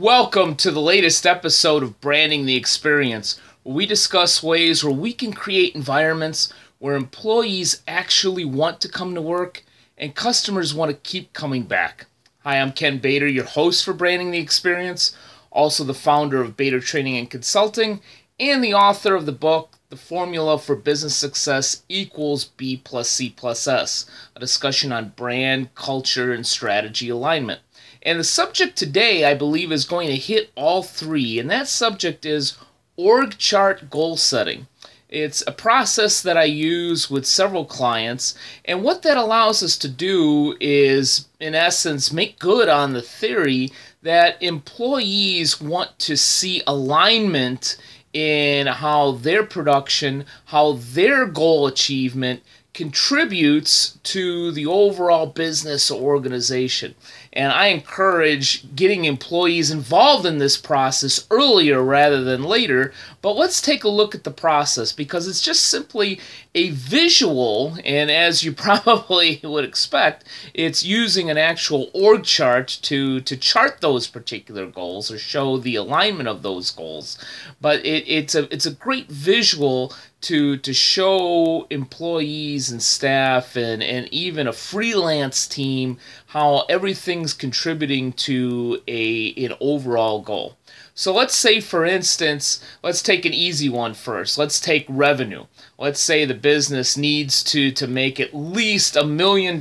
Welcome to the latest episode of Branding the Experience, where we discuss ways where we can create environments where employees actually want to come to work and customers want to keep coming back. Hi, I'm Ken Bader, your host for Branding the Experience, also the founder of Bader Training and Consulting, and the author of the book, The Formula for Business Success Equals B plus C plus S, a discussion on brand, culture, and strategy alignment. And the subject today, I believe, is going to hit all three, and that subject is org chart goal setting. It's a process that I use with several clients, and what that allows us to do is, in essence, make good on the theory that employees want to see alignment in how their production, how their goal achievement contributes to the overall business organization. And I encourage getting employees involved in this process earlier rather than later. But let's take a look at the process, because it's just simply a visual, and as you probably would expect, it's using an actual org chart to chart those particular goals or show the alignment of those goals. But it's a great visual to show employees and staff and even a freelance team how everything's contributing to an overall goal. So let's say, for instance, let's take an easy one first. Let's take revenue. Let's say the business needs to make at least $1 million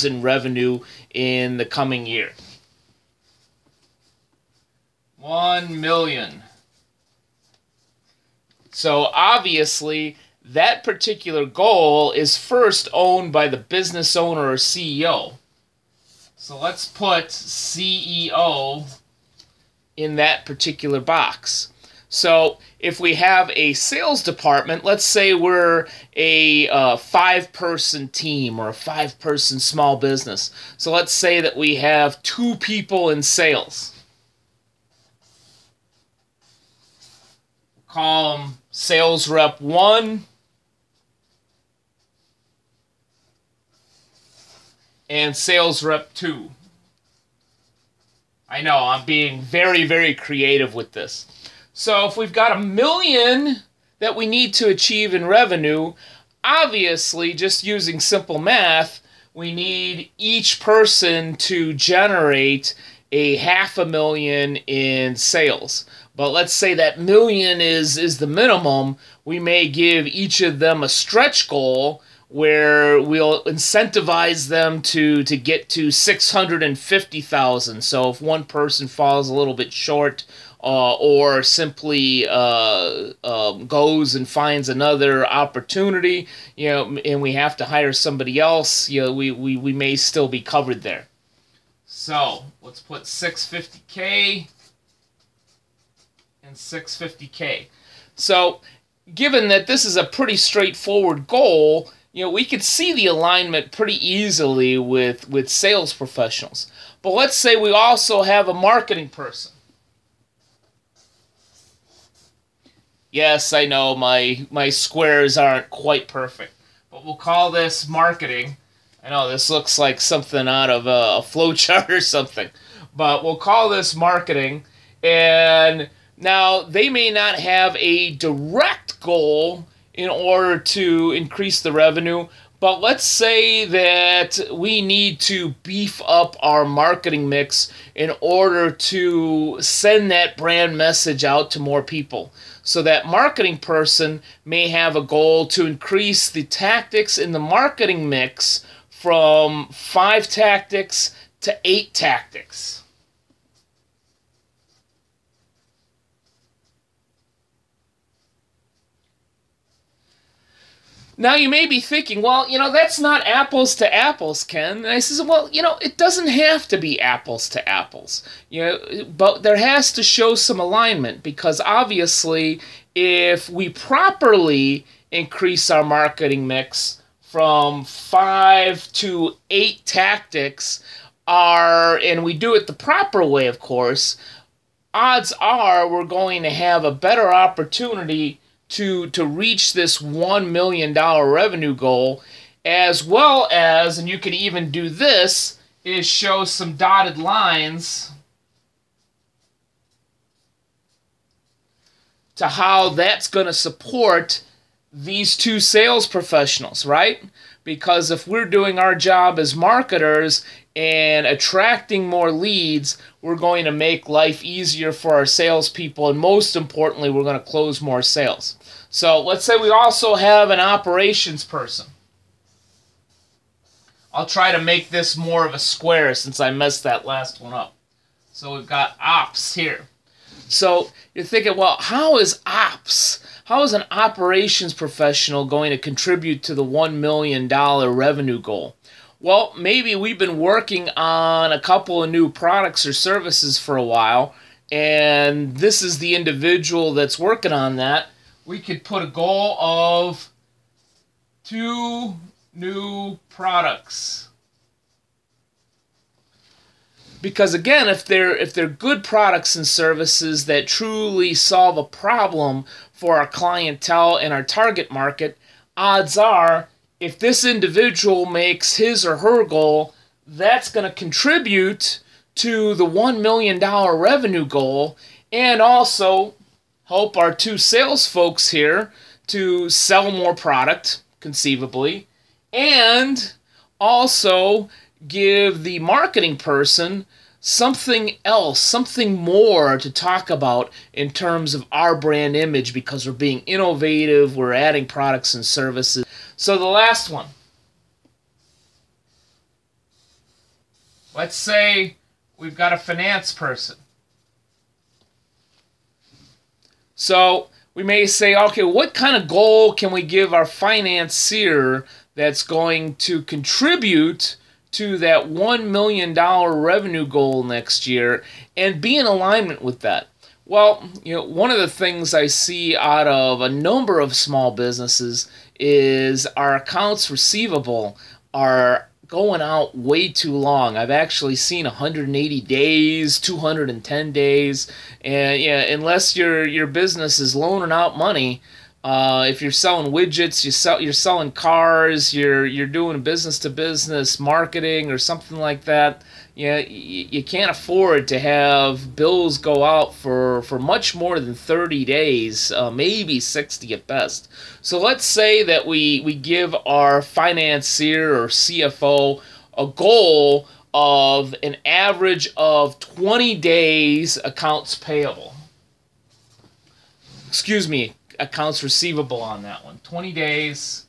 in revenue in the coming year. 1 million. So obviously, that particular goal is first owned by the business owner or CEO. So let's put CEO in that particular box. So if we have a sales department, let's say we're a 5-person team or a 5-person small business. So let's say that we have 2 people in sales. Call them sales rep 1 and sales rep 2. I know, I'm being very, very creative with this. So if we've got $1 million that we need to achieve in revenue, obviously, just using simple math, we need each person to generate a $500,000 in sales. But let's say that $1 million is the minimum. We may give each of them a stretch goal where we'll incentivize them to get to $650,000. So if one person falls a little bit short, or simply goes and finds another opportunity, and we have to hire somebody else, we may still be covered there. So let's put $650K and $650K. So given that this is a pretty straightforward goal, we could see the alignment pretty easily with sales professionals. But let's say we also have a marketing person. Yes, I know my squares aren't quite perfect, but we'll call this marketing. I know this looks like something out of a flowchart or something, but we'll call this marketing. And now they may not have a direct goal in order to increase the revenue, but let's say that we need to beef up our marketing mix in order to send that brand message out to more people. So that marketing person may have a goal to increase the tactics in the marketing mix from 5 tactics to 8 tactics. Now you may be thinking, well, that's not apples to apples, Ken. And I says, well, it doesn't have to be apples to apples. But there has to show some alignment, because obviously if we properly increase our marketing mix from 5 to 8 tactics, and we do it the proper way, of course, odds are we're going to have a better opportunity to reach this $1 million revenue goal, as well as, and you can even do this, is show some dotted lines to how that's going to support these two sales professionals, right? Because if we're doing our job as marketers and attracting more leads, we're going to make life easier for our salespeople, and most importantly, we're going to close more sales. So let's say we also have an operations person. I'll try to make this more of a square since I messed that last one up. So we've got ops here. So you're thinking, well, how is an operations professional going to contribute to the $1 million revenue goal? Well, maybe we've been working on a couple of new products or services for a while, and this is the individual that's working on that. We could put a goal of 2 new products. Because again, if they're good products and services that truly solve a problem for our clientele and our target market, odds are if this individual makes his or her goal, that's going to contribute to the $1 million revenue goal and also help our 2 sales folks here to sell more product, conceivably, and also give the marketing person something else, something more to talk about in terms of our brand image because we're being innovative, we're adding products and services. So the last one. Let's say we've got a finance person. So we may say, okay, what kind of goal can we give our financier that's going to contribute to that $1 million revenue goal next year and be in alignment with that? Well, one of the things I see out of a number of small businesses is our accounts receivable are going out way too long. I've actually seen 180 days, 210 days, and yeah, unless your business is loaning out money, if you're selling widgets, you're selling cars, you're doing business-to-business marketing or something like that, you can't afford to have bills go out for much more than 30 days, maybe 60 at best. So let's say that we give our financier or CFO a goal of an average of 20 days accounts payable. Excuse me, accounts receivable on that one. 20 days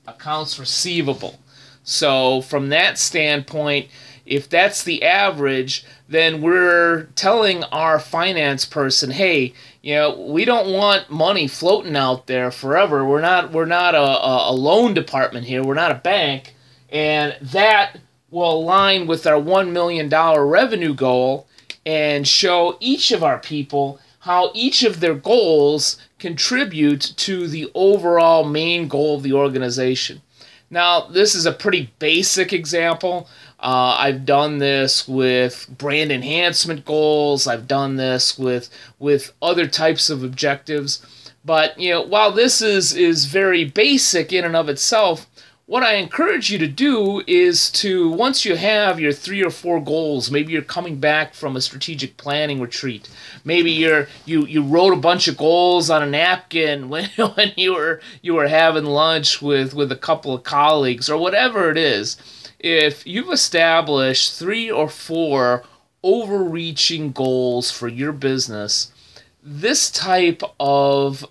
accounts receivable. So from that standpoint, if that's the average, then we're telling our finance person, hey, we don't want money floating out there forever. We're not a loan department here. We're not a bank. And that will align with our $1 million revenue goal and show each of our people how each of their goals contribute to the overall main goal of the organization. Now, this is a pretty basic example. I've done this with brand enhancement goals. I've done this with other types of objectives. But while this is very basic in and of itself, what I encourage you to do is to, once you have your 3 or 4 goals, maybe you're coming back from a strategic planning retreat, maybe you wrote a bunch of goals on a napkin when you were having lunch with a couple of colleagues or whatever it is. If you've established 3 or 4 overreaching goals for your business, this type of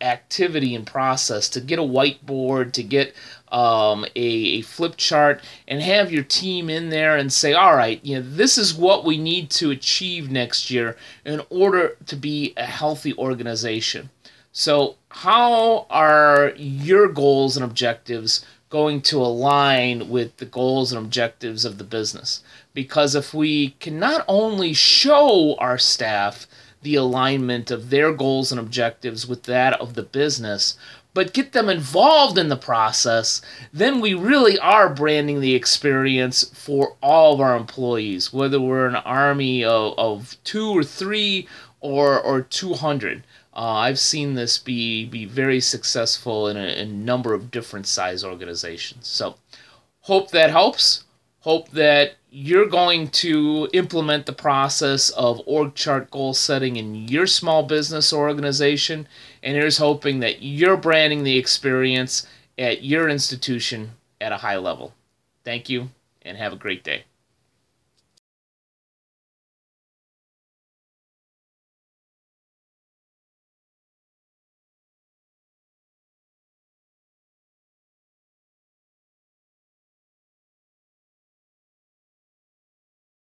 activity and process, to get a whiteboard, to get a flip chart and have your team in there and say, all right, this is what we need to achieve next year in order to be a healthy organization. So how are your goals and objectives going to align with the goals and objectives of the business? Because if we can not only show our staff the alignment of their goals and objectives with that of the business, but get them involved in the process, then we really are branding the experience for all of our employees, whether we're an army of 2 or 3 or 200. I've seen this be very successful in a number of different size organizations. So hope that helps. Hope that you're going to implement the process of org chart goal setting in your small business organization. And here's hoping that you're branding the experience at your institution at a high level. Thank you, and have a great day.